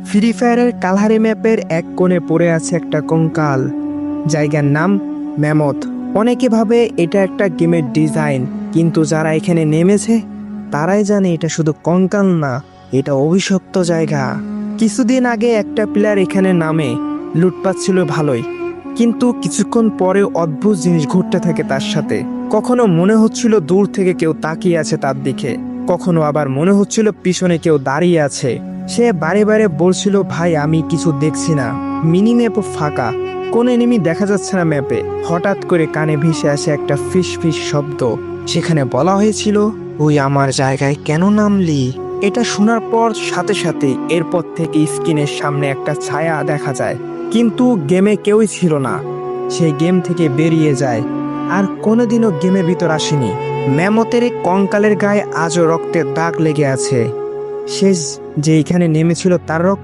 Free ফায়ারের Kalahari ম্যাপের এক কোণে পড়ে আছে একটা কঙ্কাল। জায়গার নাম ম্যামথ। অনেকে ভাবে এটা একটা গেমের ডিজাইন, কিন্তু যারা এখানে নেমেছে তারাই জানে এটা শুধু কঙ্কাল না, এটা অভিশপ্ত জায়গা। কিছুদিন আগে একটা প্লেয়ার এখানে নামে, লুটপাট ছিল ভালোই, কিন্তু কিছুক্ষণ পরে অদ্ভুত জিনিস ঘটতে থাকে তার সাথে। কখনো মনে হচ্ছিল দূর থেকে কেউ তাকিয়ে আছে তার দিকে, কখনো আবার মনে হচ্ছিল পিছনে কেউ দাঁড়িয়ে আছে। সে বারে বারে বলছিল, ভাই আমি কিছু দেখছি না। মিনি ম্যাপও ফাঁকা, কোন এনিমি দেখা যাচ্ছে না ম্যাপে। হঠাৎ করে কানে ভেসে আসে একটা ফিস ফিস শব্দ। সেখানে বলা হয়েছিল, ওই আমার জায়গায় কেন নামলি? এটা শোনার পর সাথে সাথে এরপর থেকে স্ক্রিনের সামনে একটা ছায়া দেখা যায়, কিন্তু গেমে কেউই ছিল না। সেই গেম থেকে বেরিয়ে যায় আর কোনোদিনও গেমের ভিতর আসেনি। ম্যামথের এই কঙ্কালের গায়ে আজও রক্তের দাগ লেগে আছে। শেষ যে এখানে নেমেছিল তার রক্ত